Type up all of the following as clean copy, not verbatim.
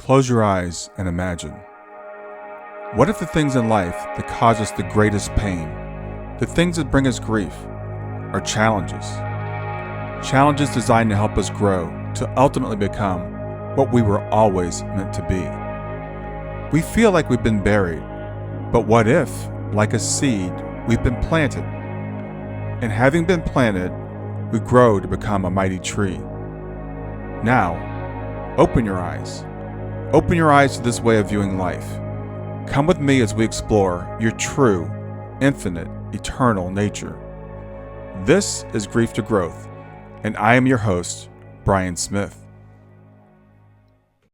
Close your eyes and imagine. What if the things in life that cause us the greatest pain, the things that bring us grief, are challenges? Challenges designed to help us grow, to ultimately become what we were always meant to be. We feel like we've been buried, but what if, like a seed, we've been planted? And having been planted, we grow to become a mighty tree. Now, open your eyes. Open your eyes to this way of viewing life. Come with me as we explore your true, infinite, eternal nature. This is Grief to Growth, and I am your host, Brian Smith.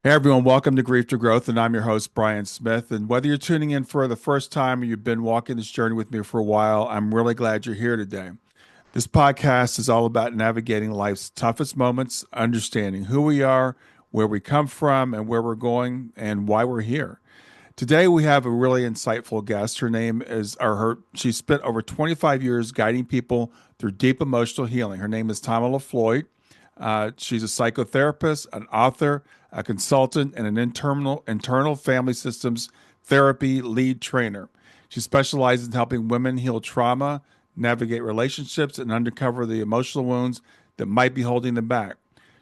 Hey everyone, welcome to Grief to Growth, and I'm your host, Brian Smith. And whether you're tuning in for the first time or you've been walking this journey with me for a while, I'm really glad you're here today. This podcast is all about navigating life's toughest moments, understanding who we are, where we come from, and where we're going, and why we're here. Today, we have a really insightful guest. Her name is, she spent over 25 years guiding people through deep emotional healing. Her name is Tamala Floyd. She's a psychotherapist, an author, a consultant, and an internal family systems therapy lead trainer. She specializes in helping women heal trauma, navigate relationships, and uncover the emotional wounds that might be holding them back.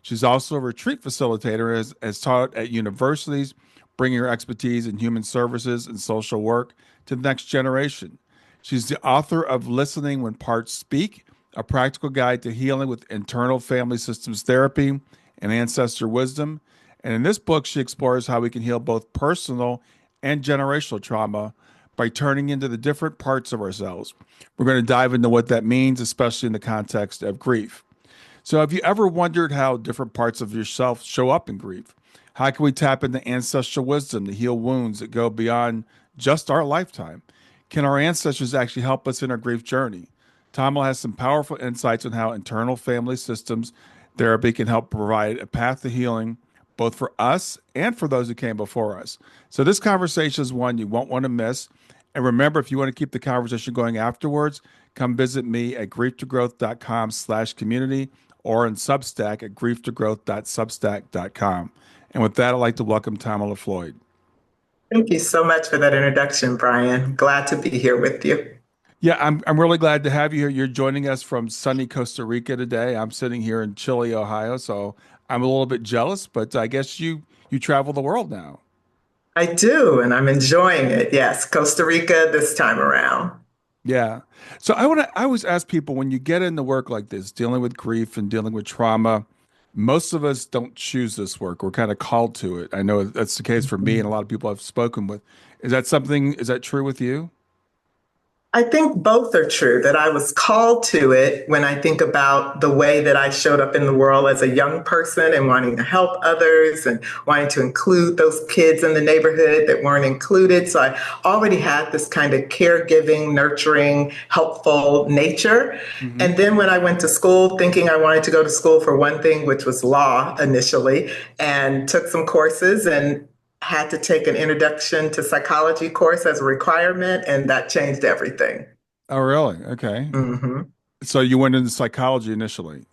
She's also a retreat facilitator, has taught at universities, bringing her expertise in human services and social work to the next generation. She's the author of Listening When Parts Speak, a practical guide to healing with internal family systems therapy and ancestral wisdom. And in this book, she explores how we can heal both personal and generational trauma by turning into the different parts of ourselves. We're going to dive into what that means, especially in the context of grief. So have you ever wondered how different parts of yourself show up in grief? How can we tap into ancestral wisdom to heal wounds that go beyond just our lifetime? Can our ancestors actually help us in our grief journey? Tamala has some powerful insights on how internal family systems therapy can help provide a path to healing, both for us and for those who came before us. So this conversation is one you won't want to miss. And remember, if you want to keep the conversation going afterwards, come visit me at grieftogrowth.com/community or in Substack at grieftogrowth.substack.com. And with that, I'd like to welcome Tamala Floyd. Thank you so much for that introduction, Brian. Glad to be here with you. Yeah, I'm really glad to have you here. You're joining us from sunny Costa Rica today. I'm sitting here in chilly Ohio, so I'm a little bit jealous, but I guess you travel the world now. I do, and I'm enjoying it. Yes, Costa Rica this time around. Yeah. So I always ask people, when you get into work like this, dealing with grief and dealing with trauma, most of us don't choose this work. We're kind of called to it. I know that's the case for me and a lot of people I've spoken with. Is that true with you? I think both are true, that I was called to it when I think about the way that I showed up in the world as a young person and wanting to help others and wanting to include those kids in the neighborhood that weren't included. So I already had this kind of caregiving, nurturing, helpful nature. Mm-hmm. And then when I went to school, thinking I wanted to go to school for one thing, which was law initially, and took some courses and had to take an introduction to psychology course as a requirement, and that changed everything. Oh, really? Okay. Mm-hmm. So you went into psychology initially?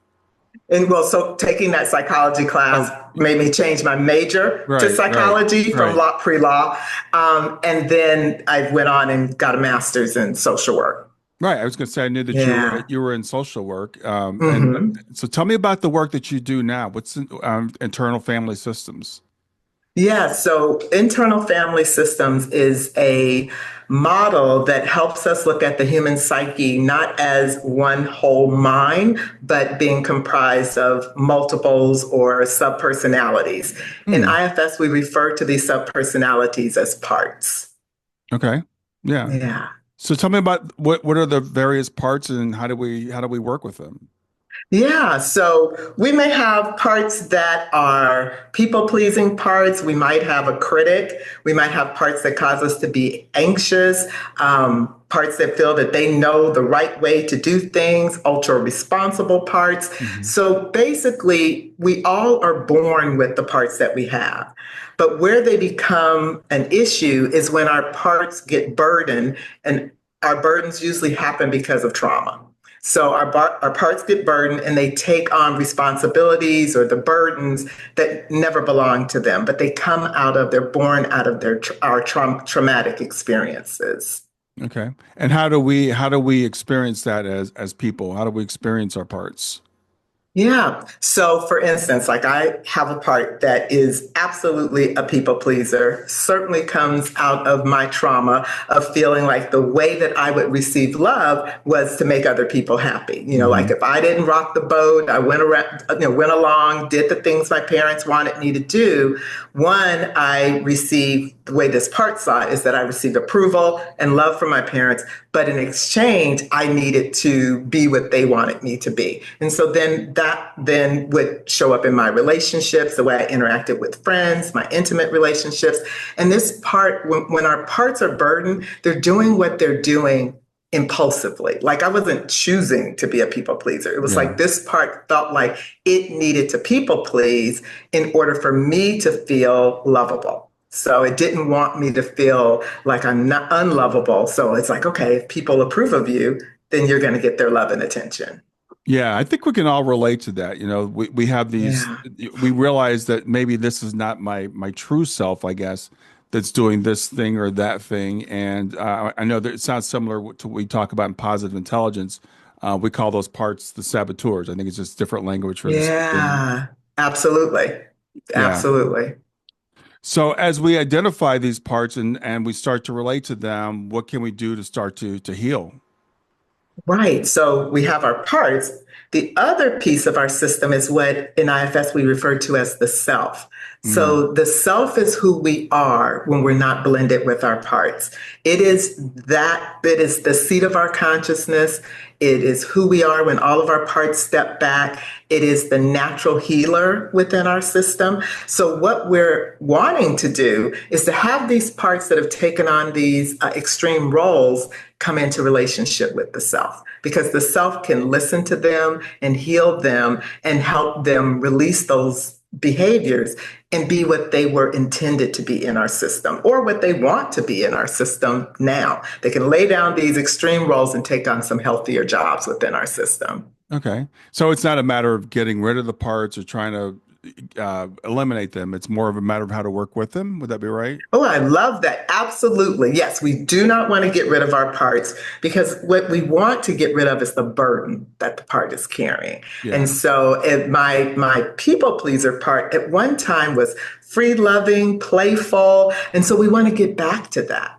And so taking that psychology class made me change my major to psychology from pre-law. And then I went on and got a master's in social work. Right. I was going to say, I knew that you were in social work. And so tell me about the work that you do now. What's internal family systems? Yeah, so internal family systems is a model that helps us look at the human psyche not as one whole mind, but being comprised of multiples or subpersonalities. In IFS, we refer to these subpersonalities as parts. Okay. Yeah. Yeah. So tell me about what are the various parts and how do we work with them? Yeah, so we may have parts that are people-pleasing parts. We might have a critic. We might have parts that cause us to be anxious, parts that feel that they know the right way to do things, ultra-responsible parts. Mm-hmm. So basically, we all are born with the parts that we have. But where they become an issue is when our parts get burdened, and our burdens usually happen because of trauma. So our parts get burdened and they take on responsibilities or the burdens that never belong to them, but they're born out of our traumatic experiences. Okay. And how do we experience that as people? How do we experience our parts? Yeah. So, for instance, like I have a part that is absolutely a people pleaser, certainly comes out of my trauma of feeling like the way that I would receive love was to make other people happy. Like Hmm. if I didn't rock the boat, I went around, went along, did the things my parents wanted me to do. One, I received the way this part saw it is that I received approval and love from my parents, but in exchange, I needed to be what they wanted me to be. And so then that then would show up in my relationships, the way I interacted with friends, my intimate relationships. And this part, when our parts are burdened, they're doing what they're doing impulsively. Like I wasn't choosing to be a people pleaser. It was Yeah. like this part felt like it needed to people please in order for me to feel lovable. So it didn't want me to feel like I'm not unlovable. So it's like, okay, if people approve of you, then you're going to get their love and attention. Yeah, I think we can all relate to that. We have these, Yeah. we realize that maybe this is not my true self, I guess, that's doing this thing or that thing. And I know that it sounds similar to what we talk about in positive intelligence. We call those parts the saboteurs. I think it's just different language for the same thing. Yeah. Absolutely. Yeah. Absolutely. So as we identify these parts and we start to relate to them, what can we do to start to heal? Right. So we have our parts. The other piece of our system is what in IFS we refer to as the self. Mm, So the self is who we are when we're not blended with our parts. It is the seat of our consciousness. It is who we are when all of our parts step back. It is the natural healer within our system. So what we're wanting to do is to have these parts that have taken on these extreme roles come into relationship with the self because the self can listen to them and heal them and help them release those behaviors and be what they were intended to be in our system or what they want to be in our system now. They can lay down these extreme roles and take on some healthier jobs within our system. okay. So it's not a matter of getting rid of the parts or trying to eliminate them. It's more of a matter of how to work with them. Would that be right? Oh, I love that. Absolutely. Yes, we do not want to get rid of our parts because what we want to get rid of is the burden that the part is carrying. And Yeah. so my people pleaser part at one time was free loving, playful. And so we want to get back to that.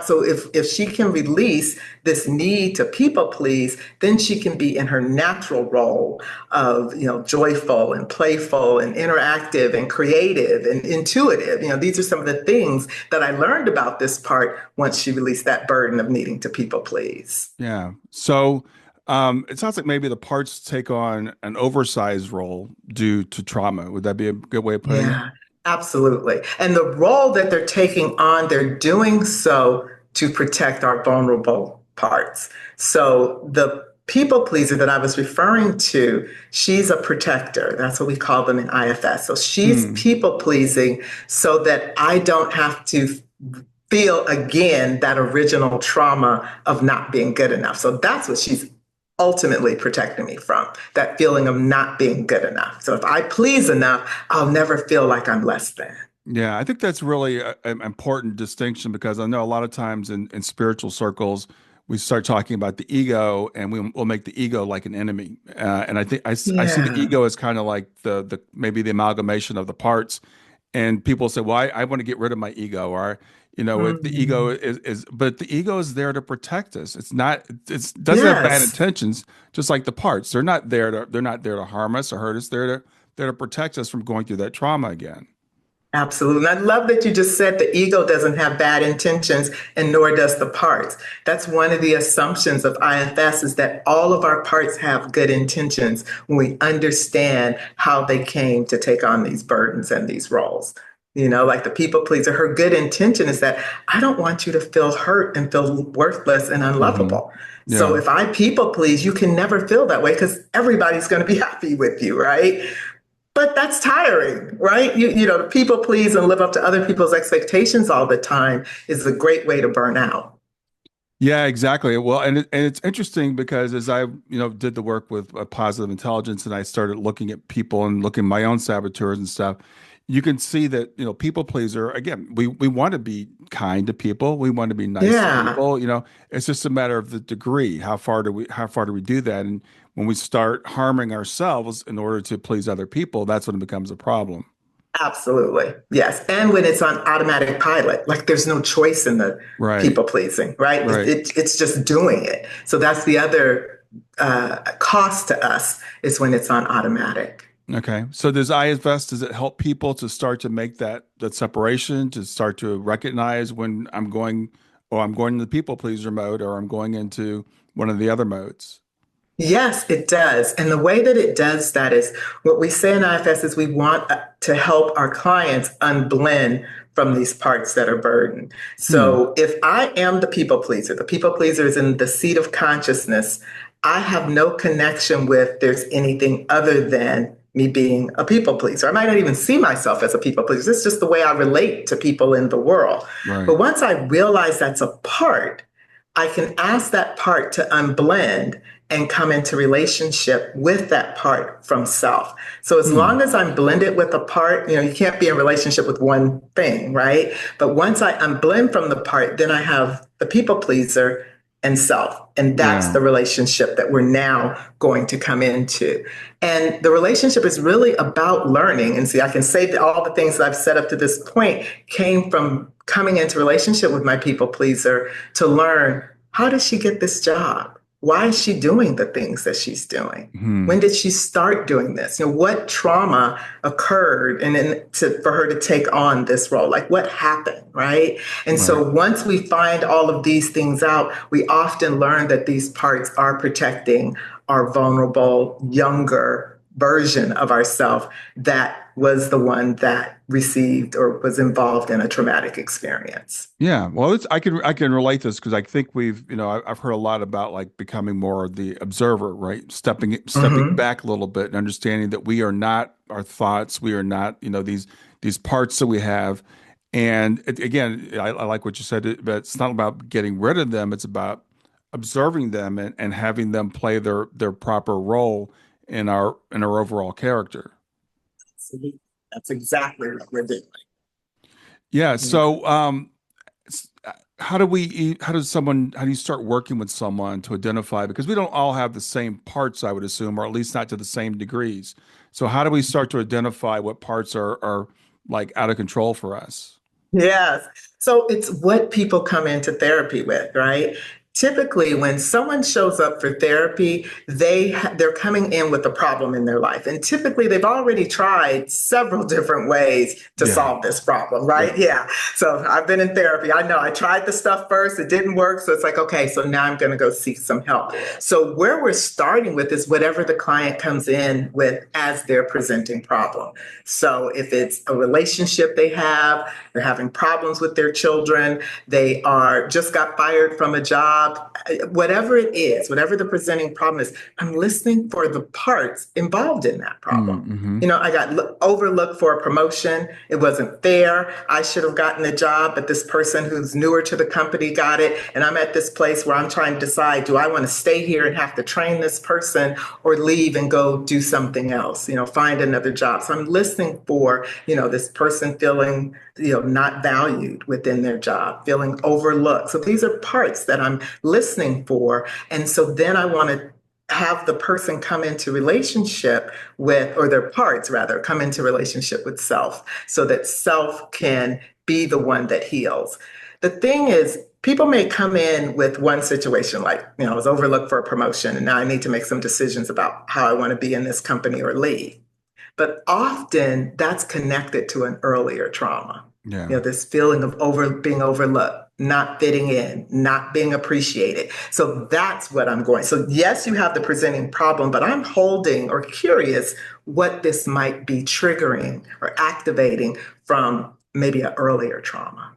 So if she can release this need to people please, then she can be in her natural role of, joyful and playful and interactive and creative and intuitive. These are some of the things that I learned about this part once she released that burden of needing to people please. Yeah. So it sounds like maybe the parts take on an oversized role due to trauma. Would that be a good way of putting it? Yeah, absolutely. And the role that they're taking on, they're doing so to protect our vulnerable parts. So the people pleaser that I was referring to, she's a protector. That's what we call them in IFS. So she's Hmm. people pleasing so that I don't have to feel again that original trauma of not being good enough. So that's what she's ultimately protecting me from, that feeling of not being good enough. So if I please enough, I'll never feel like I'm less than. Yeah, I think that's really an important distinction because I know a lot of times in spiritual circles, we start talking about the ego and we'll make the ego like an enemy. And I think I see the Yeah. ego as kind of like the maybe the amalgamation of the parts. And people say, well, I want to get rid of my ego. Or, if the ego Mhm. but the ego is there to protect us. It's not, doesn't have bad Yes. intentions, just like the parts. They're not there to harm us or hurt us. They're to protect us from going through that trauma again. Absolutely. And I love that you just said the ego doesn't have bad intentions and nor does the parts. That's one of the assumptions of IFS is that all of our parts have good intentions when we understand how they came to take on these burdens and these roles. Like the people pleaser, her good intention is that I don't want you to feel hurt and feel worthless and Hmm. unlovable. So Yeah. if I people please, you can never feel that way because everybody's going to be happy with you, right? But that's tiring, right? To people please and live up to other people's expectations all the time is a great way to burn out. Yeah, exactly. Well, and it's interesting because as I, did the work with positive intelligence and I started looking at people and looking at my own saboteurs and stuff, you can see that, people pleaser, again, we want to be kind to people. We want to be nice to Yeah, people, it's just a matter of the degree. How far do we do that? And when we start harming ourselves in order to please other people, that's when it becomes a problem. absolutely. Yes. And when it's on automatic pilot, like there's no choice in the Right. people pleasing, right? Right. It's just doing it. So that's the other cost to us is when it's on automatic. Okay. So does it help people to start to make that separation, to start to recognize when I'm going into the people pleaser mode, or I'm going into one of the other modes? Yes, it does. And the way that it does that is what we say in IFS is we want to help our clients unblend from these parts that are burdened. Hmm. So if I am the people pleaser is in the seat of consciousness, I have no connection with there's anything other than me being a people pleaser. I might not even see myself as a people pleaser. It's just the way I relate to people in the world. Right. But once I realize that's a part, I can ask that part to unblend and come into relationship with that part from self. So as Hmm. long as I'm blended with a part, you can't be in relationship with one thing, right? But once I unblend from the part, then I have the people pleaser and self. And that's Yeah. the relationship that we're now going to come into. And the relationship is really about learning. And see, I can say that all the things that I've set up to this point came from coming into relationship with my people pleaser to learn, how does she get this job? Why is she doing the things that she's doing? Hmm. When did she start doing this? What trauma occurred and then for her to take on this role? Like what happened, right? And Right. so once we find all of these things out, we often learn that these parts are protecting our vulnerable, younger version of ourself that was the one that received or was involved in a traumatic experience. Yeah, well, I can relate this because I think I've heard a lot about like becoming more of the observer, right? Stepping Mm-hmm. back a little bit and understanding that we are not our thoughts, we are not these parts that we have, and again, I like what you said, but it's not about getting rid of them; it's about observing them and having them play their proper role in our overall character. Absolutely. That's exactly what we're doing. Yeah. Yeah. So, how do you start working with someone to identify, because we don't all have the same parts, I would assume, or at least not to the same degrees. So how do we start to identify what parts are like out of control for us? Yes. So it's what people come into therapy with, right? Typically, when someone shows up for therapy, they're coming in with a problem in their life, and typically they've already tried several different ways to Yeah. solve this problem, right? Yep. Yeah. So I've been in therapy. I know I tried the stuff first, it didn't work, so it's like, okay, so now I'm going to go seek some help. So where we're starting with is whatever the client comes in with as their presenting problem. So if it's a relationship they have, they're having problems with their children, they are just got fired from a job, whatever it is, whatever the presenting problem is, I'm listening for the parts involved in that problem. Mm-hmm. I got overlooked for a promotion. It wasn't fair. I should have gotten the job, but this person who's newer to the company got it. And I'm at this place where I'm trying to decide, do I want to stay here and have to train this person or leave and go do something else, find another job. So I'm listening for, this person feeling, not valued within their job, feeling overlooked. So these are parts that I'm listening for. And so then I want to have the person come into relationship with, or their parts rather, come into relationship with self so that self can be the one that heals. The thing is, people may come in with one situation, like, I was overlooked for a promotion and now I need to make some decisions about how I want to be in this company or leave. But often that's connected to an earlier trauma. Yeah. This feeling of being overlooked, not fitting in, not being appreciated. So that's what I'm going. So yes, you have the presenting problem, but I'm holding or curious what this might be triggering or activating from maybe an earlier trauma.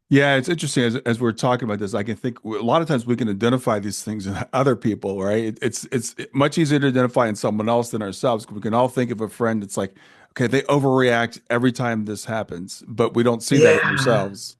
Yeah, it's interesting as we're talking about this. I can think a lot of times we can identify these things in other people, right? It's much easier to identify in someone else than ourselves. We can all think of a friend. It's like, okay, they overreact every time this happens, but we don't see that in Yeah. ourselves.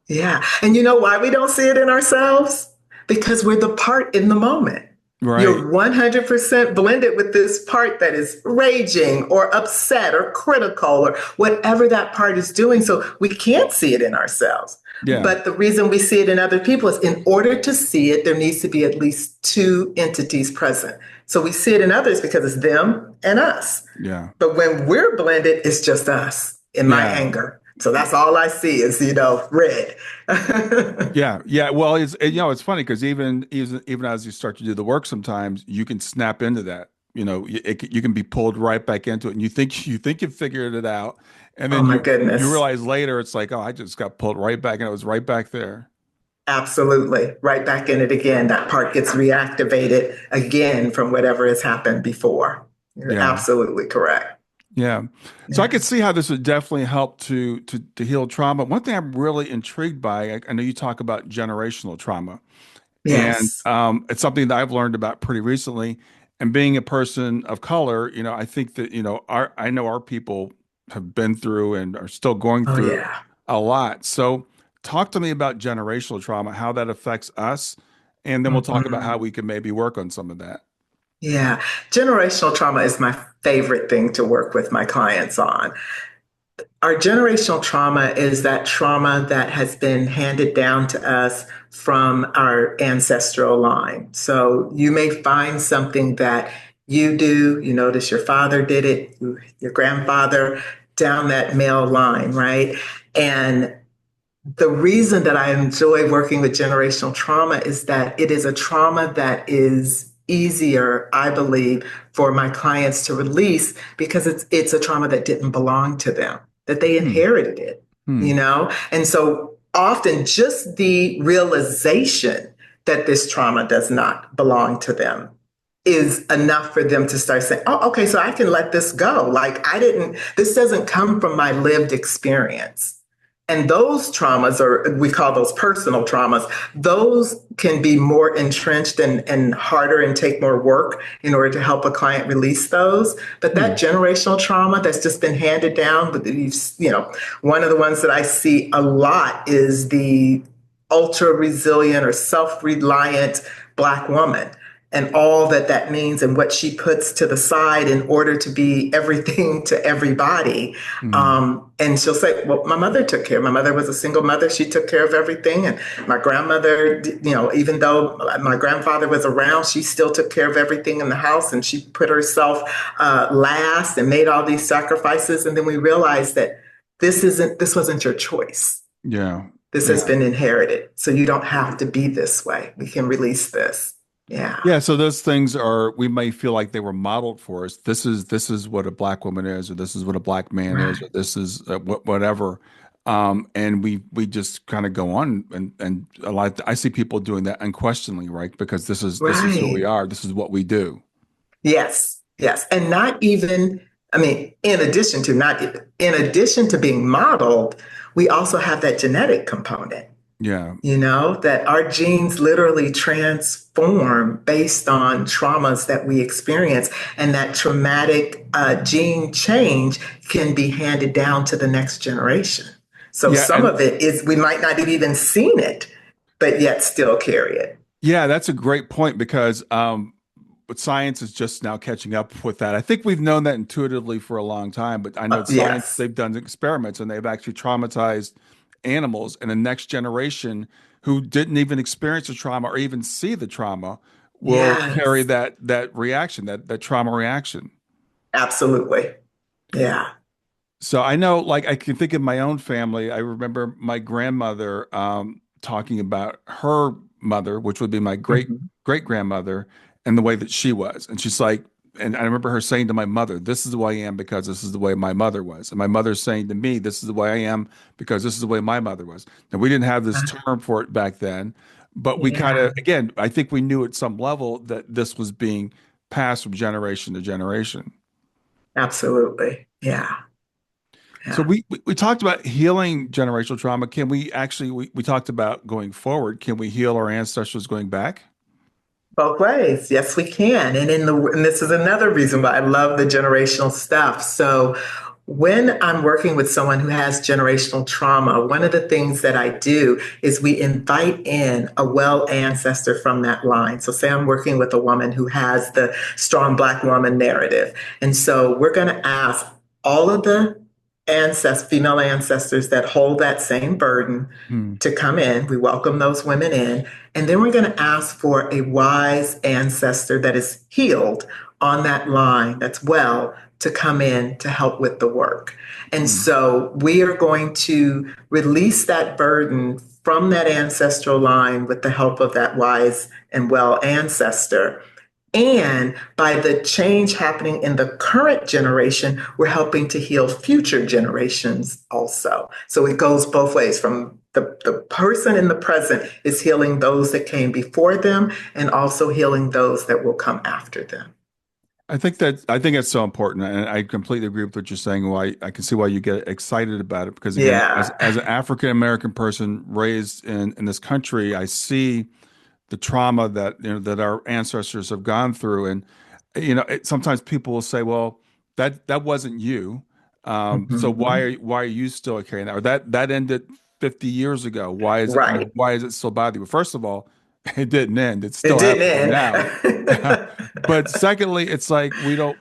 Yeah. And you know why we don't see it in ourselves? Because we're the part in the moment. Right. You're 100% blended with this part that is raging or upset or critical or whatever that part is doing. So we can't see it in ourselves. Yeah. But the reason we see it in other people is in order to see it, there needs to be at least two entities present. So we see it in others because it's them and us. Yeah. But when we're blended, it's just us in my Yeah. anger. So that's all I see is, red. Yeah, yeah. Well, it's funny because even as you start to do the work, sometimes you can snap into that. You can be pulled right back into it, and you think you figured it out, and Oh then my you goodness. realize later it's like, oh, I just got pulled right back, and it was right back there. Absolutely. Right back in it again. That part gets reactivated again from whatever has happened before. You're Yeah, absolutely correct. yeah. So I Yeah. could see how this would definitely help to heal trauma. One thing I'm really intrigued by, I know you talk about generational trauma. And Yes. it's something that I've learned about pretty recently. And being a person of color, I think that, I know our people have been through and are still going Oh, through yeah. a lot. So talk to me about generational trauma, how that affects us. And then we'll talk about how Mhm. we can maybe work on some of that. Yeah. Generational trauma is my favorite thing to work with my clients on. Our generational trauma is that trauma that has been handed down to us from our ancestral line. So you may find something that you do, you notice your father did it, your grandfather, down that male line, right? And the reason that I enjoy working with generational trauma is that it is a trauma that is easier, I believe, for my clients to release because it's a trauma that didn't belong to them, that they Hmm. inherited it, Hmm. And so often just the realization that this trauma does not belong to them is enough for them to start saying, oh, okay, so I can let this go. Like this doesn't come from my lived experience. And those traumas, or we call those personal traumas, those can be more entrenched and harder and take more work in order to help a client release those. But that Hmm. generational trauma that's just been handed down, one of the ones that I see a lot is the ultra resilient or self reliant Black woman and all that that means and what she puts to the side in order to be everything to everybody. Hmm. And she'll say, well, my mother took care. My mother was a single mother. She took care of everything. And my grandmother, even though my grandfather was around, she still took care of everything in the house. And she put herself last and made all these sacrifices. And then we realized that this wasn't your choice. Yeah. This has Yeah. been inherited. So you don't have to be this way. We can release this. Yeah. Yeah, so those things are we may feel like they were modeled for us. This is what a black woman is, or this is what a black man is, Right. or this is whatever. And we just kind of go on and a lot. I see people doing that unquestioningly, right? Because this is who we Right. are. This is what we do. Yes. Yes. And not even, I mean, in addition to being modeled, we also have that genetic component, Yeah, that our genes literally transform based on traumas that we experience. And that traumatic gene change can be handed down to the next generation. So yeah, some and of it is we might not have even seen it, but yet still carry it. yeah, that's a great point because but science is just now catching up with that. I think we've known that intuitively for a long time, but I know science, Yes. they've done experiments and they've actually traumatized animals, and the next generation who didn't even experience the trauma or even see the trauma will carry Yes. that reaction, that trauma reaction. Absolutely. Yeah. So I know, like, I can think of my own family. I remember my grandmother talking about her mother, which would be my Mhm. great grandmother, and the way that she was. And she's like, and I remember her saying to my mother, "This is the way I am because this is the way my mother was." And my mother's saying to me, "This is the way I am because this is the way my mother was." Now, we didn't have this term for it back then, but we kind Yeah. of, again, I think we knew at some level that this was being passed from generation to generation. Absolutely. Yeah. So Yeah. we talked about healing generational trauma. Can we actually we talked about going forward? Can we heal our ancestors going back? Both ways. Yes, we can. And this is another reason why I love the generational stuff. So When I'm working with someone who has generational trauma, one of the things that I do is we invite in a well ancestor from that line. So, say I'm working with a woman who has the strong Black woman narrative. And so, we're going to ask all of the female ancestors that hold that same burden Hmm. to come in. We welcome those women in. And then we're going to ask for a wise ancestor that is healed on that line, that's well, to come in to help with the work. And Hmm. so we are going to release that burden from that ancestral line with the help of that wise and well ancestor. And by the change happening in the current generation, we're helping to heal future generations also. So it goes both ways from the person in the present is healing those that came before them and also healing those that will come after them. I think it's so important, and I completely agree with what you're saying. Why I can see why you get excited about it because again, Yeah, as an African American person raised in this country, I see the trauma that that our ancestors have gone through, and sometimes people will say, "Well, that wasn't you, so mhm. why are you still carrying that? Or that ended 50 years ago. Why is it Right. why is it still bothering you?" Well, first of all, it didn't end. It's It still happening didn't now. end. But secondly, it's like we don't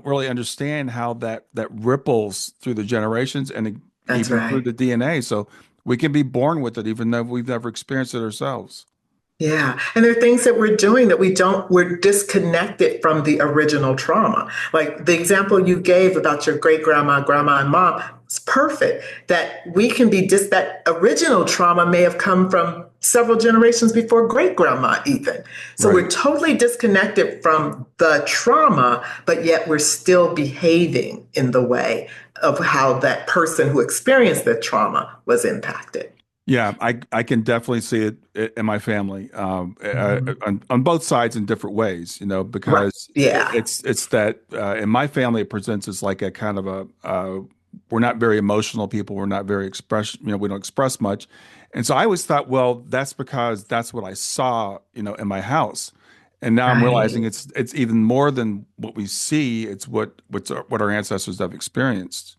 really understand how that ripples through the generations and That's even through right. the DNA. So we can be born with it, even though we've never experienced it ourselves. Yeah. And there are things that we're doing that we're disconnected from the original trauma. Like the example you gave about your great grandma, grandma, and mom, it's perfect. That we can be that original trauma may have come from several generations before great grandma, even. So Right. we're totally disconnected from the trauma, but yet we're still behaving in the way of how that person who experienced the trauma was impacted. Yeah, I can definitely see it in my family, Mhm. on both sides in different ways, Right. because Yeah. it's that in my family it presents as like a kind of we're not very emotional people, we're not very we don't express much, and so I always thought, well, that's because that's what I saw, in my house, and now I'm realizing Right. it's even more than what we see, it's what our ancestors have experienced.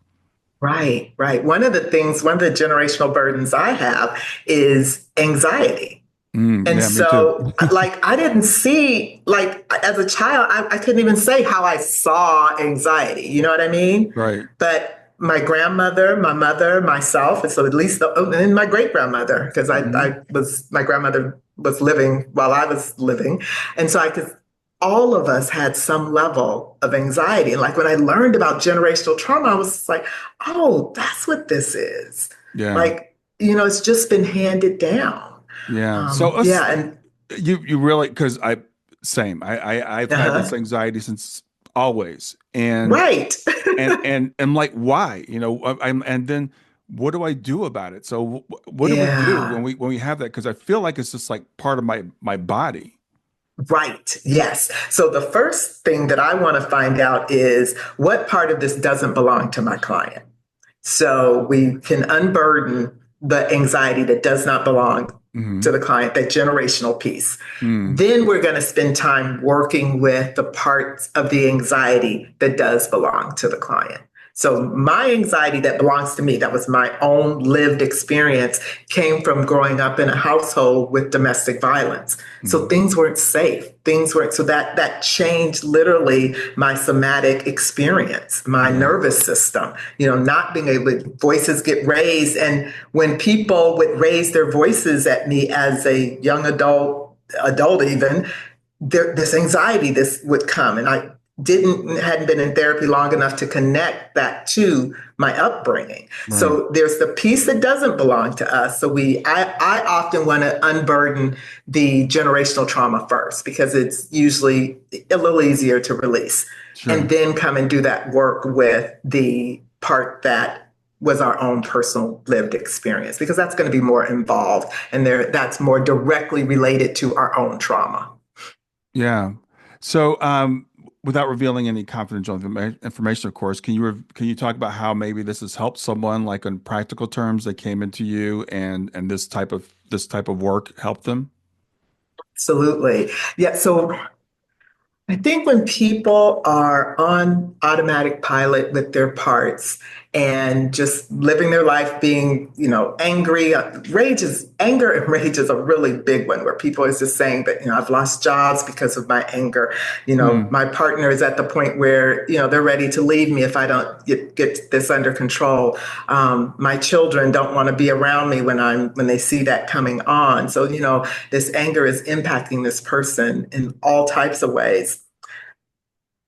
Right, right. One of the generational burdens I have is anxiety. And Yeah, me too. so, like, I didn't see, like, as a child, I couldn't even say how I saw anxiety. You know what I mean? Right. But my grandmother, my mother, myself, and so at least, and my great grandmother, because my grandmother was living while I was living. And so all of us had some level of anxiety. And like when I learned about generational trauma, I was just like, oh, that's what this is. Yeah. Like, it's just been handed down. Yeah. So let's Yeah, and you really because I've had this uh-huh. anxiety since always Right. and like why I'm and then what do I do about it? So what do we do Yeah. when we have that? Because I feel like it's just like part of my body. Right. Yes. So the first thing that I want to find out is what part of this doesn't belong to my client. So we can unburden the anxiety that does not belong to Hmm. the client, that generational piece. Then we're going to spend time working with the parts of the anxiety that does belong to the client. So my anxiety that belongs to me, that was my own lived experience, came from growing up in a household with domestic violence. So Hmm. things weren't safe. Things weren't, so that changed literally my somatic experience, my Yeah. nervous system, not being able to, voices get raised. And when people would raise their voices at me as a young adult even, this anxiety, this would come. And I hadn't been in therapy long enough to connect that to my upbringing. Right. So there's the piece that doesn't belong to us. So I often want to unburden the generational trauma first because it's usually a little easier to release, and Sure. then come and do that work with the part that was our own personal lived experience, because that's going to be more involved and that's more directly related to our own trauma. Yeah. So, without revealing any confidential information, of course, can you talk about how maybe this has helped someone, like in practical terms, they came into you and this type of work helped them? Absolutely. Yeah. So I think when people are on automatic pilot with their parts and just living their life being, angry, anger and rage is a really big one where people is just saying that, I've lost jobs because of my anger. Hmm. My partner is at the point where, they're ready to leave me if I don't get this under control. My children don't want to be around me when they see that coming on. So, this anger is impacting this person in all types of ways.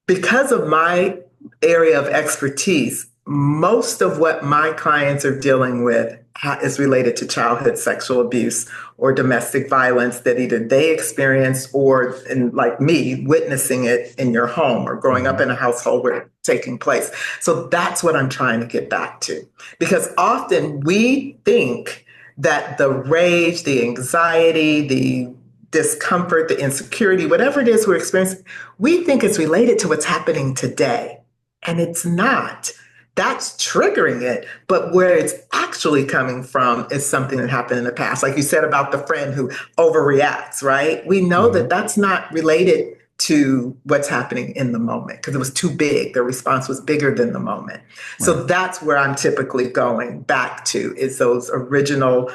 Because of my area of expertise, most of what my clients are dealing with is related to childhood sexual abuse or domestic violence that either they experienced or, and like me, witnessing it in your home or growing up Hmm. in a household where it's taking place. So that's what I'm trying to get back to. Because often we think that the rage, the anxiety, the discomfort, the insecurity, whatever it is we're experiencing, we think it's related to what's happening today. And it's not. That's triggering it. But where it's actually coming from is something that happened in the past. Like you said about the friend who overreacts, right? We know Hmm. that that's not related to what's happening in the moment because it was too big. The response was bigger than the moment. Right. So that's where I'm typically going back to is those original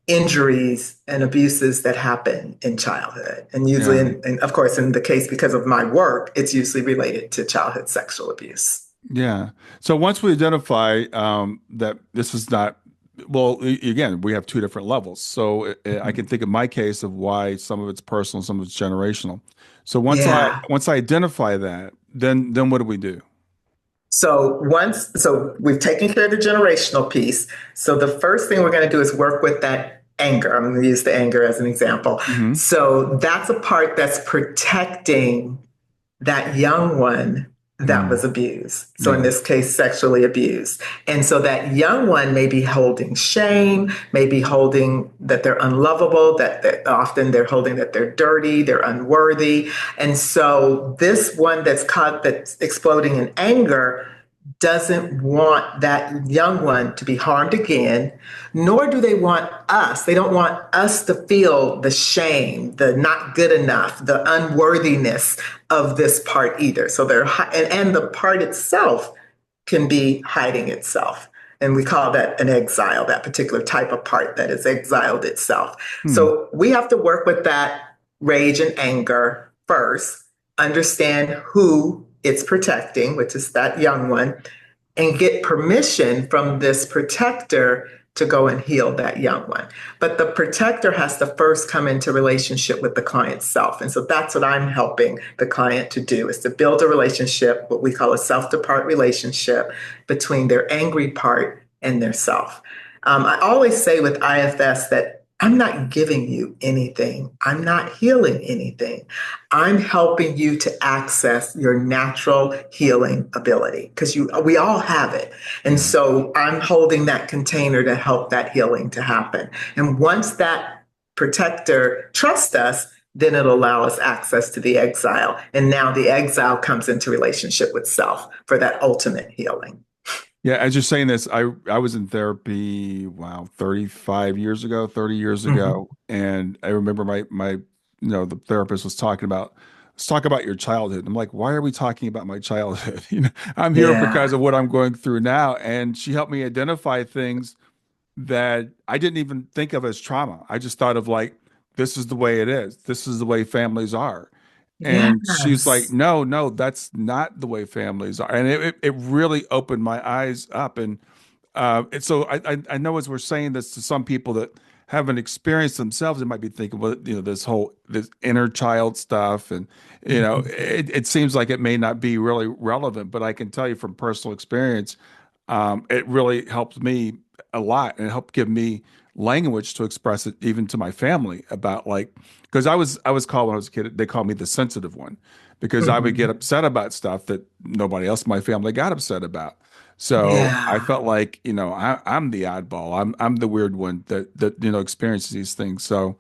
injuries and abuses that happen in childhood. And usually, Yeah. and of course, in the case because of my work, it's usually related to childhood sexual abuse. Yeah. So once we identify that this is not, well, again, we have two different levels. So I can think of my case of why some of it's personal, some of it's generational. So Yeah. once I identify that, then what do we do? So we've taken care of the generational piece. So the first thing we're going to do is work with that anger. I'm going to use the anger as an example. Hmm. So that's a part that's protecting that young one that Mm. was abused. So in Yeah. this case, sexually abused. And so that young one may be holding shame, may be holding that they're unlovable, that often they're holding that they're dirty, they're unworthy. And so this one that's exploding in anger doesn't want that young one to be harmed again, nor do they want us. They don't want us to feel the shame, the not good enough, the unworthiness of this part either. So and the part itself can be hiding itself. And we call that an exile, that particular type of part that has exiled itself. Hmm. So we have to work with that rage and anger first, understand who it's protecting, which is that young one, and get permission from this protector to go and heal that young one. But the protector has to first come into relationship with the client's self. And so that's what I'm helping the client to do is to build a relationship, what we call a self-to-part relationship between their angry part and their self. I always say with IFS that I'm not giving you anything. I'm not healing anything. I'm helping you to access your natural healing ability because we all have it. And Yeah. so I'm holding that container to help that healing to happen. And once that protector trusts us, then it'll allow us access to the exile. And now the exile comes into relationship with self for that ultimate healing. Yeah, as you're saying this, I was in therapy, wow, 35 years ago, 30 years Mm-hmm. ago, and I remember the therapist was talking about, let's talk about your childhood. I'm like, why are we talking about my childhood? I'm here because Yeah. of what I'm going through now, and she helped me identify things that I didn't even think of as trauma. I just thought of like, this is the way it is. This is the way families are. And she's like, Yes. no, no, that's not the way families are. And it really opened my eyes up. And so I know as we're saying this to some people that haven't experienced themselves, they might be thinking, well, this inner child stuff, and Mhm. it seems like it may not be really relevant. But I can tell you from personal experience, it really helped me a lot, and it helped give me language to express it even to my family about like because I was called when I was a kid, they called me the sensitive one because I would get Mhm. upset about stuff that nobody else in my family got upset about. So I Yeah. felt like, I'm the oddball. I'm the weird one that experiences these things. So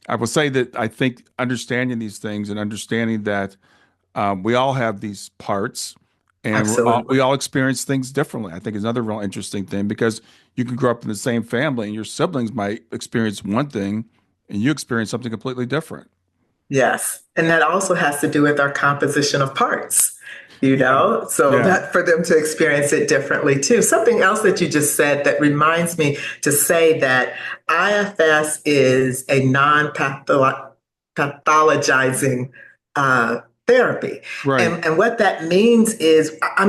I will say that I think understanding these things and understanding that we all have these parts, and we Absolutely. all experience things differently. I think is another real interesting thing because you can grow up in the same family, and your siblings might experience one thing, and you experience something completely different. Yes. And that also has to do with our composition of parts, Yeah. so Yeah. that for them to experience it differently too. Something else that you just said that reminds me to say that IFS is a non-pathologizing therapy. Right. And what that means is I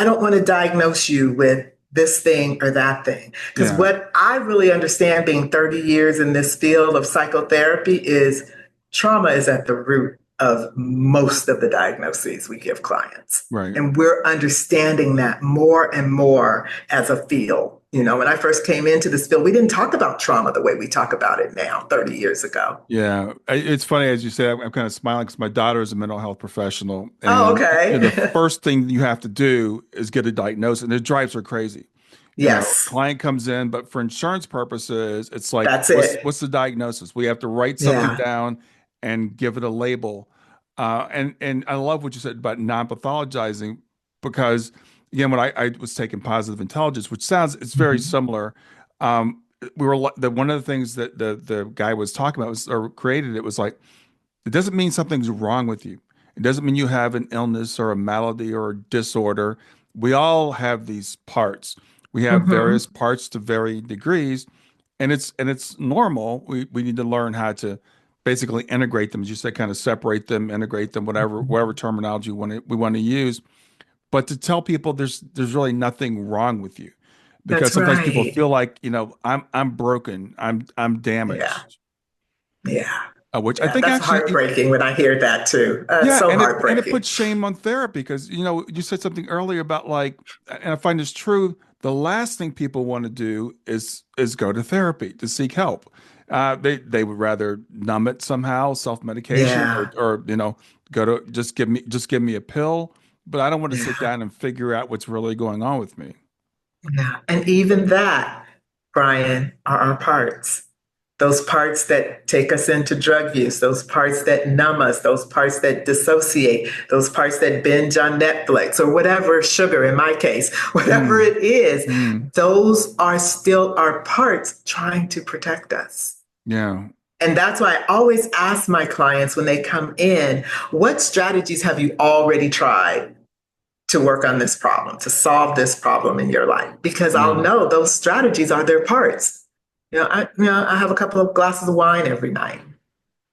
don't want to diagnose you with this thing or that thing. Because Yeah. what I really understand being 30 years in this field of psychotherapy is trauma is at the root of most of the diagnoses we give clients. Right. And we're understanding that more and more as a field. When I first came into this field, we didn't talk about trauma the way we talk about it now, 30 years ago. Yeah, it's funny as you say. I'm kind of smiling because my daughter is a mental health professional, Oh, and the okay. first thing you have to do is get a diagnosis, and it drives her crazy. Yes, Client comes in, but for insurance purposes, it's like, that's what's it. the diagnosis? We have to write something Yeah. down and give it a label. And I love what you said about non-pathologizing because again, when I was taking positive intelligence, which sounds it's very Mhm. similar. We were one of the things that the guy was talking about was or created it was like it doesn't mean something's wrong with you. It doesn't mean you have an illness or a malady or a disorder. We all have these parts. We have various Mhm. parts to varying degrees, and it's normal. We need to learn how to basically integrate them, as you said, kind of separate them, integrate them, whatever terminology we want to use. But to tell people there's really nothing wrong with you, because That's sometimes people right. feel like I'm broken, I'm Yeah. damaged, Yeah. which I Yeah. think That's actually. heartbreaking when I hear that too. It's Yeah, so and it heartbreaking. puts shame on therapy because you said something earlier about like, and I find this true. The last thing people want to do is go to therapy to seek help. They would rather numb it somehow, self-medication, Yeah. or go to just give me a pill. But I don't want to sit Yeah. down and figure out what's really going on with me. Yeah. And even that, Brian, are our parts. Those parts that take us into drug use, those parts that numb us, those parts that dissociate, those parts that binge on Netflix or whatever, sugar in my case, whatever Mm, it is, mm, those are still our parts trying to protect us. yeah, And that's why I always ask my clients when they come in, what strategies have you already tried to work on this problem, to solve this problem in your life? Because I'll yeah, know those strategies are their parts. I have a couple of glasses of wine every night.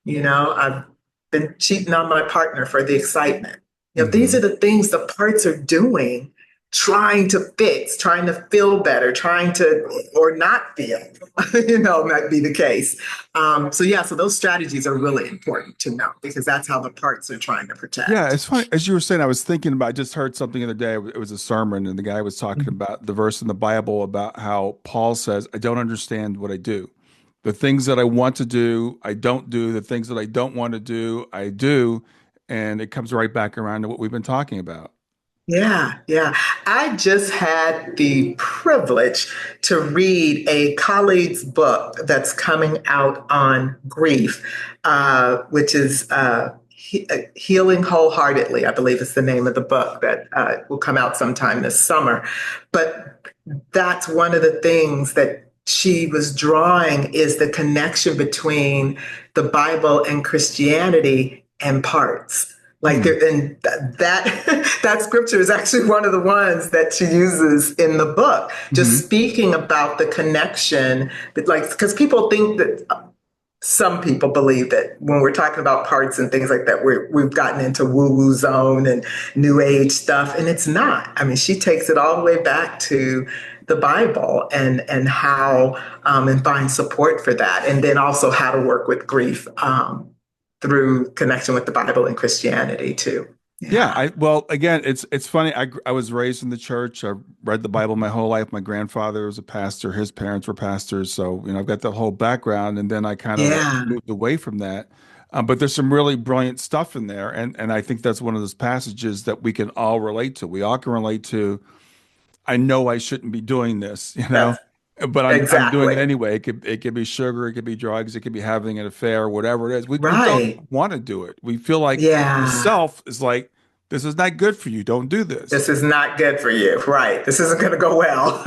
I've been cheating on my partner for the excitement. These are hmm the things the parts are doing, trying to fix, trying to feel better, trying to, or not feel, might be the case. So those strategies are really important to know because that's how the parts are trying to yeah. protect. It's funny as you were saying. I was thinking about. I just heard something the other day. It was a sermon, and the guy was talking about the verse in the Bible about how Paul says, "I don't understand what I do." The things that I want to do, I don't do. The things that I don't want to do, I do. And it comes right back around to what we've been talking about. Yeah, yeah. I just had the privilege to read a colleague's book that's coming out on grief, which is Healing Wholeheartedly, I believe is the name of the book that will come out sometime this summer. But that's one of the things that she was drawing is the connection between the Bible and Christianity and parts. Like Hmm. there, and that that scripture is actually one of the ones that she uses in the book, just hmm speaking about the connection. That, like, because people think that some people believe that when we're talking about parts and things like that, we've gotten into woo woo zone and new age stuff, and it's not. I mean, she takes it all the way back to the Bible and how and find support for that, and then also how to work with grief through connection with the Bible and Christianity too. Yeah, Yeah, well, again, it's funny. I was raised in the church. I read the Bible my whole life. My grandfather was a pastor. His parents were pastors. So, I've got that whole background. And then I kind of like yeah, moved away from that. But there's some really brilliant stuff in there. And I think that's one of those passages that we can all relate to. We all can relate to. I know I shouldn't be doing this, that's but I'm doing it exactly anyway. It could be sugar, it could be drugs, it could be having an affair, whatever it is. We don't right. want to do it. We feel like the Yeah, self is like, this is not good for you. Don't do this. This is not good for you. Right. This isn't going to go well.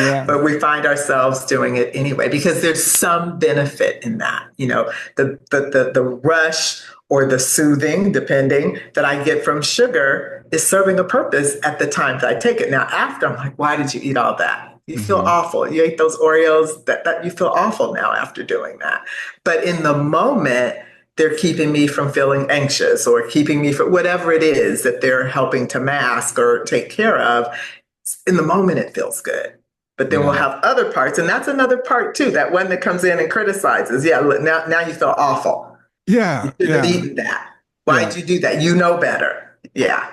Yeah. But we find ourselves doing it anyway because there's some benefit in that. The rush or the soothing, depending, that I get from sugar is serving a purpose at the time that I take it. Now, after, I'm like, why did you eat all that? You feel Hmm. awful. You ate those Oreos, that you feel awful now after doing that. But in the moment, they're keeping me from feeling anxious or keeping me from whatever it is that they're helping to mask or take care of. In the moment, it feels good. But then we'll Yeah. have other parts, and that's another part too. That one that comes in and criticizes. Yeah, now you feel awful. You Yeah. shouldn't have Yeah. eaten that. Yeah. Why'd you do that? You know better. Yeah.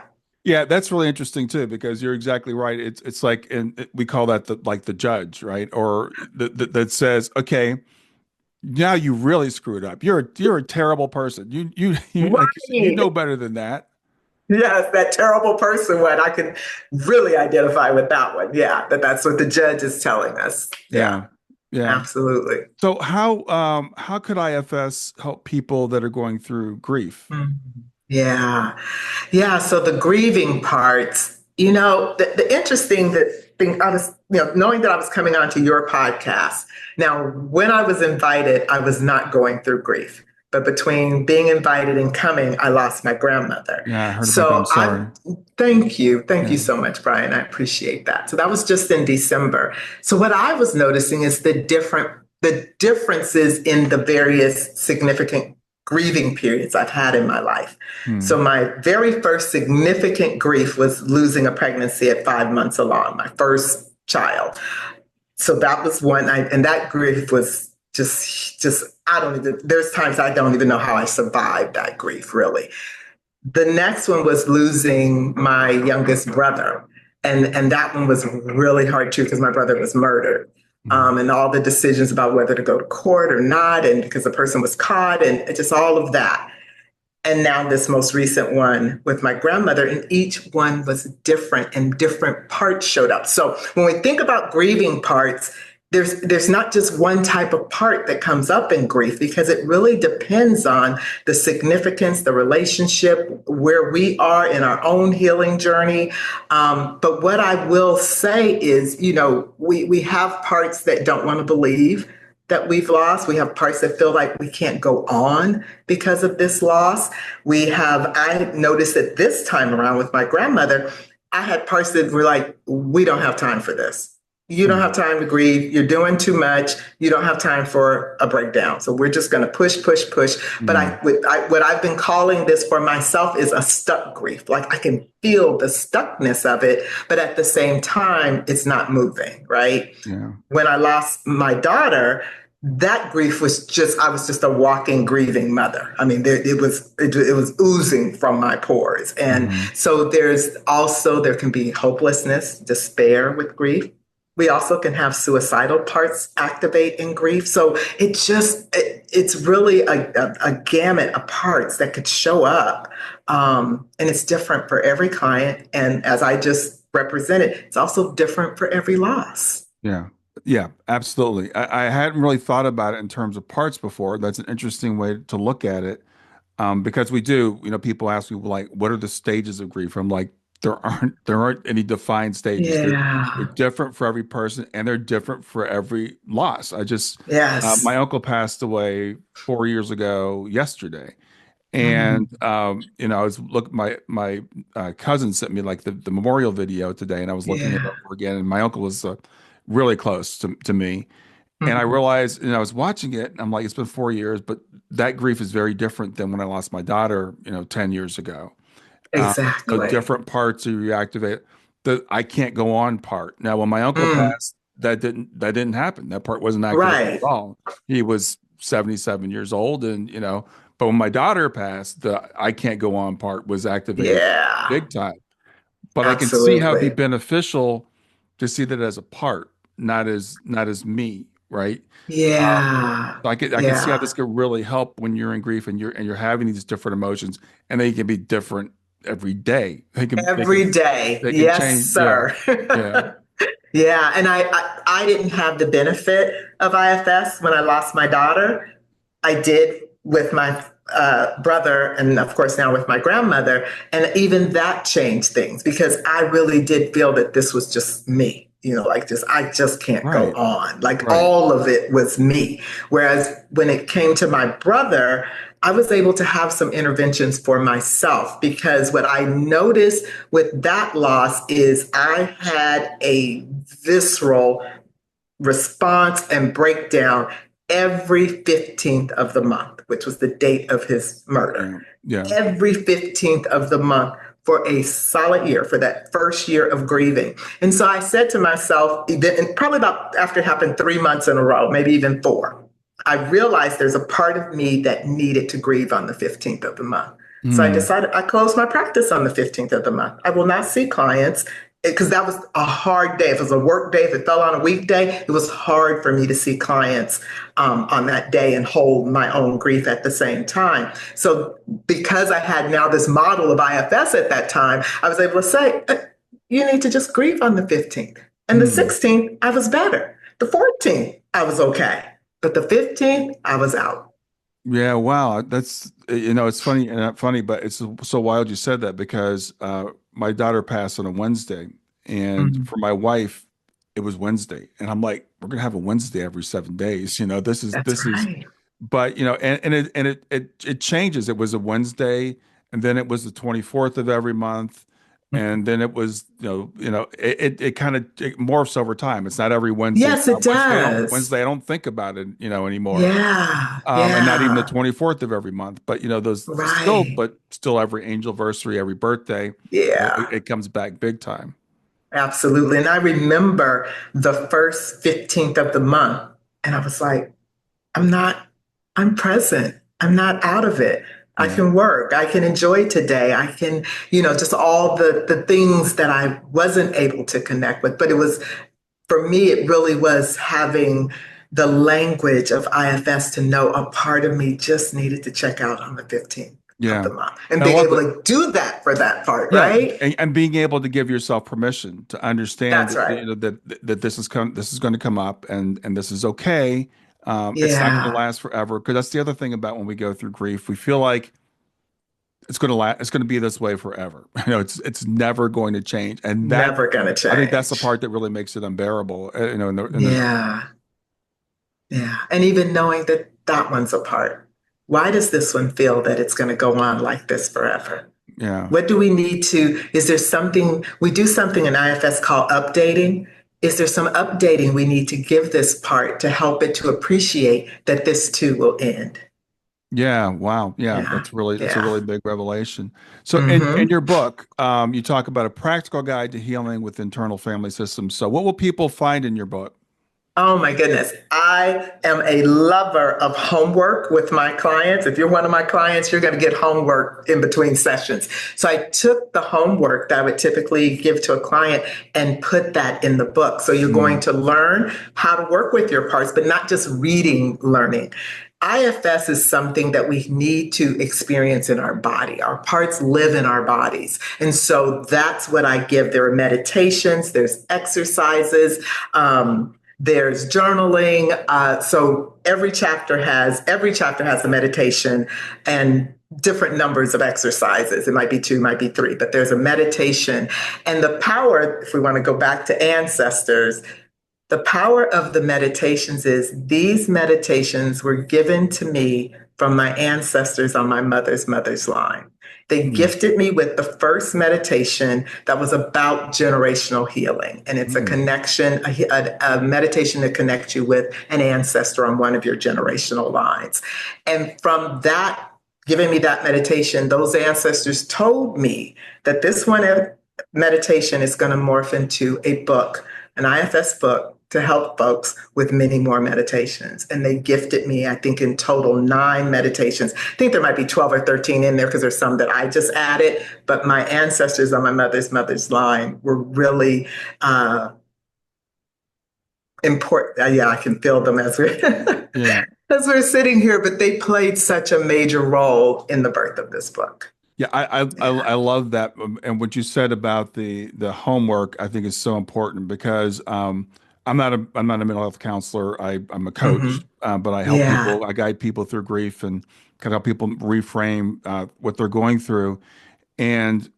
Yeah, that's really interesting too, because you're exactly right. It's like, and we call that the judge, right? Or that says, okay, now you really screwed up. You're a terrible person. You like you said, you know Right. better than that. Yes, that terrible person one. I can really identify with that one. Yeah, that's what the judge is telling us. Yeah, Yeah. Yeah. absolutely. So how could IFS help people that are going through grief? Mhm. Yeah. Yeah. So the grieving parts, the interesting thing, I was, knowing that I was coming onto your podcast. Now, when I was invited, I was not going through grief. But between being invited and coming, I lost my grandmother. Yeah, I heard about that. I'm So sorry. thank you. Thank you Yeah. so much, Brian. I appreciate that. So that was just in December. So what I was noticing is the differences in the various significant grieving periods I've had in my life. So Hmm. my very first significant grief was losing a pregnancy at 5 months along, my first child. So that was one, and that grief was just I don't even. There's times I don't even know how I survived that grief. Really, the next one was losing my youngest brother, and that one was really hard too because my brother was murdered. Hmm. And all the decisions about whether to go to court or not, and because the person was caught, and just all of that. And now this most recent one with my grandmother, and each one was different and different parts showed up. So when we think about grieving parts, there's not just one type of part that comes up in grief because it really depends on the significance, the relationship, where we are in our own healing journey. But what I will say is, we have parts that don't want to believe that we've lost. We have parts that feel like we can't go on because of this loss. I noticed that this time around with my grandmother, I had parts that were like, we don't have time for this. You don't have Hmm. time to grieve. You're doing too much. You don't have time for a breakdown. So we're just going to push, push, push. But Hmm. what I've been calling this for myself is a stuck grief. Like I can feel the stuckness of it, but at the same time, it's not moving, right? Yeah. When I lost my daughter, that grief was I was just a walking grieving mother. I mean, it was oozing from my pores. And Hmm. so there can be hopelessness, despair with grief. We also can have suicidal parts activate in grief. So it's really a gamut of parts that could show up. And it's different for every client. And as I just represented, it's also different for every loss. Yeah. Yeah, absolutely. I hadn't really thought about it in terms of parts before. That's an interesting way to look at it. Because we do, people ask me like, what are the stages of grief? I'm like, there aren't any defined stages. They're Yeah. different for every person and they're different for every loss. Yes. My uncle passed away 4 years ago yesterday. Mm, And I was my cousin sent me like the memorial video today, and I was looking it yeah. over again. And my uncle was really close to me, and I Mhm. realized, and I was watching it, and I'm like, it's been 4 years, but that grief is very different than when I lost my daughter, 10 years ago. So Exactly. different parts you reactivate. The I can't go on part. Now, when my uncle Mm, passed, that didn't happen. That part wasn't activated at right. all. He was 77 years old, and but when my daughter passed, the I can't go on part was activated Yeah. big time. But I can see how it'd be Absolutely. beneficial to see that as a part, not as me, right? Yeah. I can see how this Yeah. could really help when you're in grief and you're having these different emotions, and they can be different every day. They can they can Every day. they can Yes, change. Yeah, sir. yeah. Yeah. And I didn't have the benefit of IFS when I lost my daughter. I did with my brother, and of course now with my grandmother, and even that changed things because I really did feel that this was just me. Like just I just can't go Right. on. Like Right. all of it was me. Whereas when it came to my brother, I was able to have some interventions for myself because what I noticed with that loss is I had a visceral response and breakdown every 15th of the month, which was the date of his murder. Yeah. Yeah. Every 15th of the month for a solid year, for that first year of grieving. And so I said to myself, and probably about after it happened 3 months in a row, maybe even four, I realized there's a part of me that needed to grieve on the 15th of the month. So I Mm. decided I closed my practice on the 15th of the month. I will not see clients because that was a hard day. If it was a work day, if it fell on a weekday, it was hard for me to see clients on that day and hold my own grief at the same time. So because I had now this model of IFS at that time, I was able to say, you need to just grieve on the 15th. And the Mm. 16th, I was better. The 14th, I was okay. But the 15th, I was out. Yeah, wow. That's it's funny and not funny, but it's so wild you said that because my daughter passed on a Wednesday, and Mhm. for my wife, it was Wednesday, and I'm like, we're gonna have a Wednesday every 7 days. That's right. But it changes. It was a Wednesday, and then it was the 24th of every month, and then it was it kind of it morphs over time. It's not every Wednesday. Yes, it does. Wednesday I don't think about it anymore, Yeah, and not even the yeah, 24th of every month. But those still, right. but still every anniversary, every birthday, Yeah, it comes back big time. absolutely. And I remember the first 15th of the month, and I was like, I'm not, I'm present. I'm not out of it. I Yeah, can work. I can enjoy today. I can, just all the things that I wasn't able to connect with. But it was, for me, it really was having the language of IFS to know a part of me just needed to check out on the 15th of yeah. the month and I being love able that. to do that for that part, Yeah, right? and being able to give yourself permission to understand That's that right. this is going to come up, and this is okay. It's not going to Yeah. last forever, because that's the other thing about when we go through grief, we feel like it's going to last, it's going to be this way forever. It's never going to change, and that Never going to I think that's the change. part that really makes it unbearable. In the Yeah. Yeah. And even knowing that that one's apart. Why does this one feel that it's going to go on like this forever? yeah. What do we need to, is there something, we do something in IFS called updating. Is there some updating we need to give this part to help it to appreciate that this too will end? Yeah, wow. Yeah, Yeah. that's a Yeah. really big revelation. So in Hmm. your book, you talk about a practical guide to healing with internal family systems. So what will people find in your book? Oh my goodness. I am a lover of homework with my clients. If you're one of my clients, you're going to get homework in between sessions. So I took the homework that I would typically give to a client and put that in the book. So you're going Mm, to learn how to work with your parts, but not just reading learning. IFS is something that we need to experience in our body. Our parts live in our bodies. And so that's what I give. There are meditations, there's exercises. There's journaling. So every chapter has a meditation and different numbers of exercises. It might be two, might be three, but there's a meditation. And the power, if we want to go back to ancestors, the power of the meditations is these meditations were given to me from my ancestors on my mother's line. They mm, gifted me with the first meditation that was about generational healing. And it's a mm. connection, a meditation to connect you with an ancestor on one of your generational lines. And from that, giving me that meditation, those ancestors told me that this one meditation is going to morph into a book, an IFS book to help folks with many more meditations. And they gifted me, I think, in total 9 meditations. I think there might be 12 or 13 in there because there's some that I just added. But my ancestors on my mother's line were really important. Yeah, I can feel them as we're Yeah. as we're sitting here, but they played such a major role in the birth of this book. Yeah, Yeah. I love that. And what you said about the homework, I think is so important because I'm not a mental health counselor. I'm a Hmm. coach, but I help Yeah, people. I guide people through grief and kind of help people reframe what they're going through. And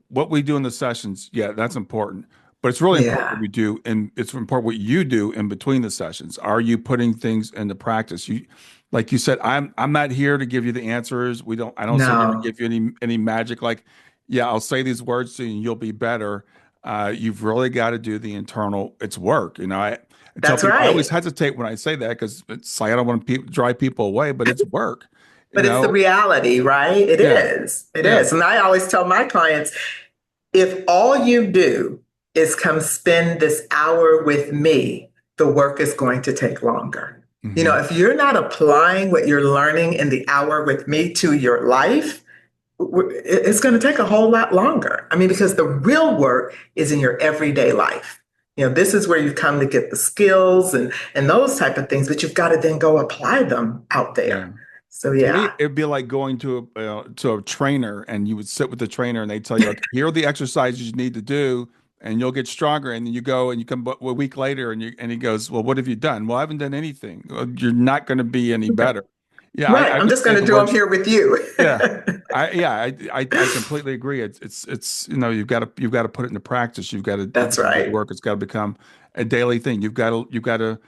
what we do in the sessions, yeah, that's important. But it's really important what yeah, we do, and it's important what you do in between the sessions. Are you putting things into practice? Like you said, I'm not here to give you the answers. I don't sit here to no, give you any magic. Like, yeah, I'll say these words to you, and you'll be better. You've really got to do the internal. It's work. I tell that's people I always right. hesitate when I say that because it's like I don't want to drive people away, but it's work. You But it's the know, reality, right? It yeah, is. It yeah. is. And I always tell my clients, if all you do is come spend this hour with me, the work is going to take longer. Hmm. If you're not applying what you're learning in the hour with me to your life, it's going to take a whole lot longer. I mean, because the real work is in your everyday life. This is where you come to get the skills and those type of things, but you've got to then go apply them out Yeah. there. So To me, yeah, it'd be like going to a trainer, and you would sit with the trainer, and they tell you, okay, here are the exercises you need to do, and you'll get stronger. And then you go and you come a week later, and he goes, well, what have you done? Well, I haven't done anything. Well, you're not going to be any better. Yeah, right. I I'm would just say going to the do them words. here with you. Yeah, I completely agree. It's you've got to put it into practice. You've got to That's do the right. work. It's got to become a daily thing. You've got to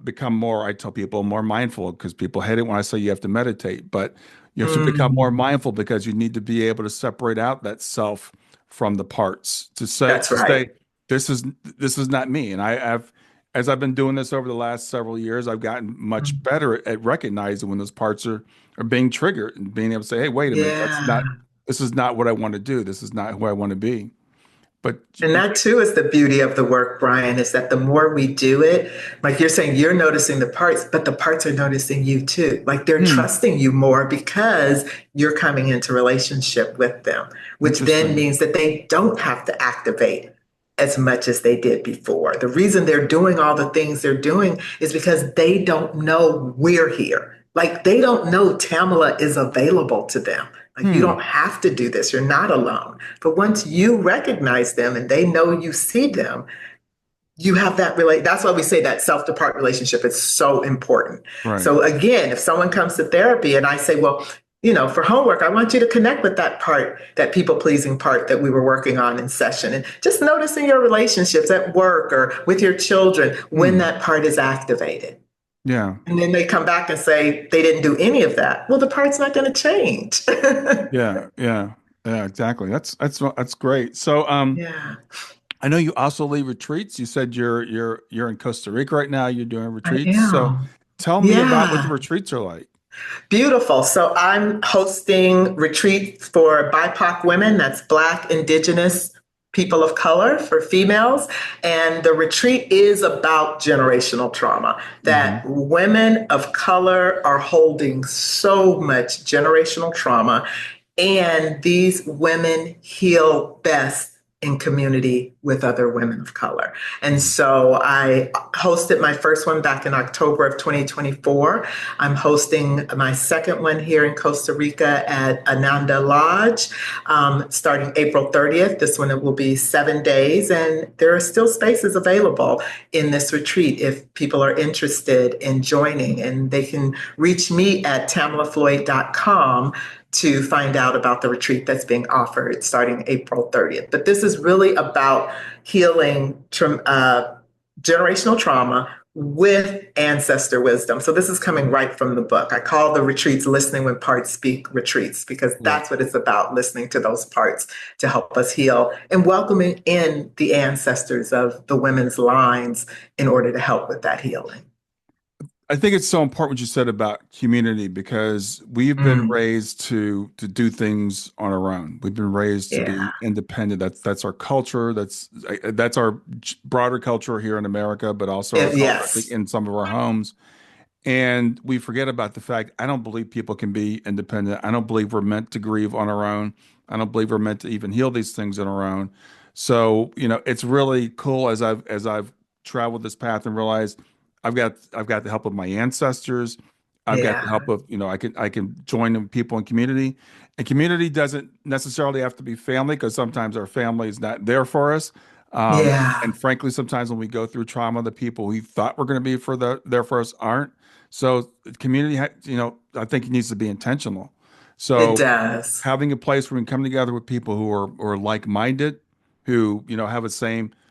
become more. I tell people more mindful because people hate it when I say you have to meditate, but you have to become more Mm, mindful because you need to be able to separate out that self from the parts that's to right. say this is not me. And as I've been doing this over the last several years, I've gotten much Mm, better at recognizing when those parts are being triggered and being able to say, hey, wait a minute, yeah. this is not what I want to do. This is not who I want to be. But And that too is the beauty of the work, Brian, is that the more we do it, like you're saying, you're noticing the parts, but the parts are noticing you too. Like they're hmm, trusting you more because you're coming into relationship with them, which then interesting. means that they don't have to activate as much as they did before. The reason they're doing all the things they're doing is because they don't know we're here. Like they don't know Tamala is available to them. Like you Hmm, don't have to do this. You're not alone. But once you recognize them and they know you see them, you have that that's why we say that self-to-part relationship is so important. right. So again, if someone comes to therapy and I say, well, for homework, I want you to connect with that part, that people-pleasing part that we were working on in session. And just noticing your relationships at work or with your children when Hmm, that part is activated. yeah. And then they come back and say they didn't do any of that. Well, the part's not going to change. Yeah, yeah, yeah, exactly. That's great. So, Yeah, I know you also lead retreats. You said you're in Costa Rica right now. You're doing I retreats. So, am. tell me about what the Yeah. retreats are like. Beautiful. So I'm hosting retreats for BIPOC women, that's Black, Indigenous, people of color for females. And the retreat is about generational trauma, that Hmm. women of color are holding so much generational trauma. And these women heal best in community with other women of color. And so I hosted my first one back in October of 2024. I'm hosting my second one here in Costa Rica at Ananda Lodge, starting April 30th. This one it will be 7 days, and there are still spaces available in this retreat if people are interested in joining. And they can reach me at tamalafloyd.com to find out about the retreat that's being offered starting April 30th. But this is really about healing generational trauma with ancestor wisdom. So this is coming right from the book. I call the retreats Listening When Parts Speak retreats because Yeah. that's what it's about, listening to those parts to help us heal and welcoming in the ancestors of the women's lines in order to help with that healing. I think it's so important what you said about community because we've been Mm, raised to do things on our own. We've been raised to yeah. be independent. That's our culture. That's our broader culture here in America, but also our culture, I think, Yes. in some of our homes. And we forget about the fact I don't believe people can be independent. I don't believe we're meant to grieve on our own. I don't believe we're meant to even heal these things on our own. So, it's really cool as I've traveled this path and realized I've got the help of my ancestors. I've got the Yeah. help of, I can join the people in community. And community doesn't necessarily have to be family because sometimes our family is not there for us. Yeah, And frankly, sometimes when we go through trauma, the people we thought were going to be there for us aren't. So the community, I think it needs to be intentional. it So does. having a place where we can come together with people who are like-minded, who have the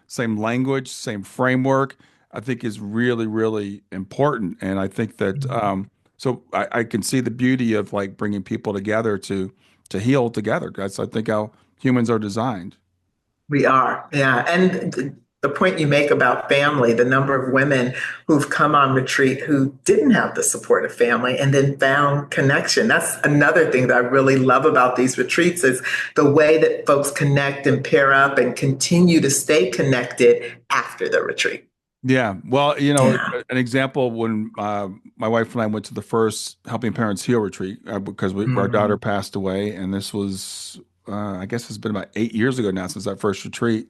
same language, same framework, I think is really, really important. And I think that so I can see the beauty of like bringing people together to heal together. That's I think how humans are designed. We are, yeah. And the point you make about family, the number of women who've come on retreat who didn't have the support of family and then found connection. That's another thing that I really love about these retreats is the way that folks connect and pair up and continue to stay connected after the retreat. Yeah. Well, Yeah. an example when my wife and I went to the first Helping Parents Heal retreat because our daughter Hmm. passed away, and this was, I guess it's been about 8 years ago now since that first retreat.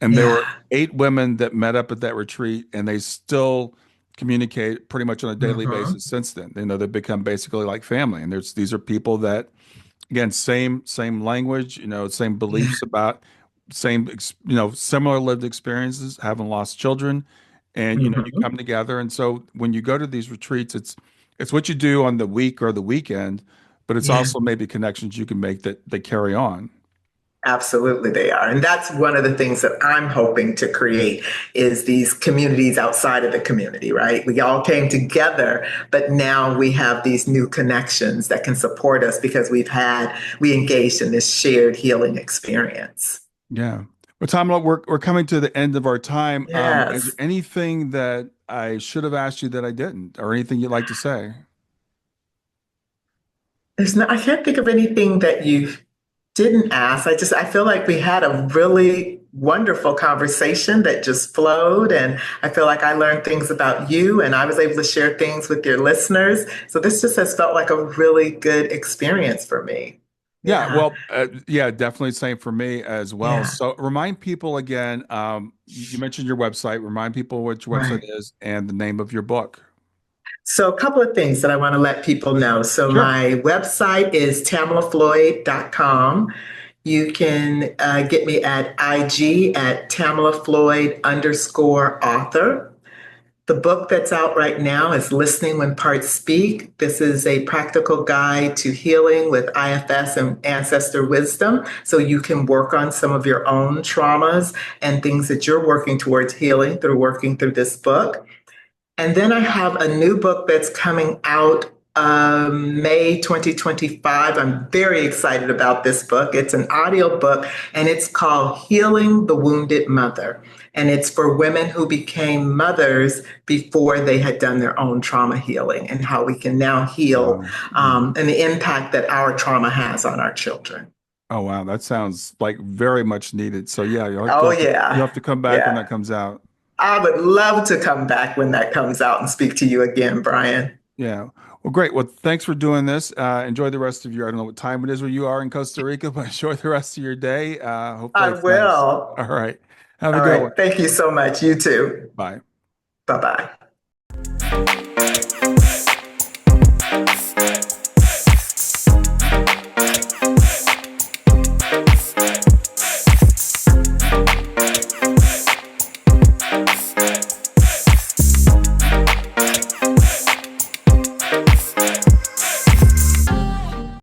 And there were Yeah. 8 women that met up at that retreat, and they still communicate pretty much on a daily Hmm. basis since then. They've become basically like family. And these are people that, again, same language, same Yeah. beliefs about similar lived experiences, having lost children, and you Hmm. come together. And so when you go to these retreats, it's what you do on the week or the weekend, but it's Yeah. also maybe connections you can make that carry on. Absolutely, they are. And that's one of the things that I'm hoping to create is these communities outside of the community, right? We all came together, but now we have these new connections that can support us because we engaged in this shared healing experience. Yeah. Well, Tamala, we're coming to the end of our time. Is there Yes. anything that I should have asked you that I didn't, or anything you'd like to say? I can't think of anything that you didn't ask. I feel like we had a really wonderful conversation that just flowed. And I feel like I learned things about you and I was able to share things with your listeners. So this just has felt like a really good experience for me. Yeah, Yeah. well, yeah, definitely same for me as well. Yeah. So remind people again, you mentioned your website. Remind people what your website Right. is and the name of your book. So, a couple of things that I want to let people know. So, Sure. my website is tamalafloyd.com. You can get me at IG at Tamala Floyd underscore author. The book that's out right now is Listening When Parts Speak. This is a practical guide to healing with IFS and ancestor wisdom. So you can work on some of your own traumas and things that you're working towards healing through working through this book. And then I have a new book that's coming out May 2025. I'm very excited about this book. It's an audio book and it's called Healing the Wounded Mother. And it's for women who became mothers before they had done their own trauma healing and how we can now heal Wow. Yeah. and the impact that our trauma has on our children. Oh, wow. That sounds like very much needed. So yeah, Oh, you'll yeah. have to come back when Yeah. that comes out. I would love to come back when that comes out and speak to you again, Brian. Yeah. Well, great. Well, thanks for doing this. Enjoy the rest of your, I don't know what time it is where you are in Costa Rica, but enjoy the rest of your day. Hopefully I it's nice. will. All right. Have a All good one. right. Thank you so much. You too. Bye. Bye bye.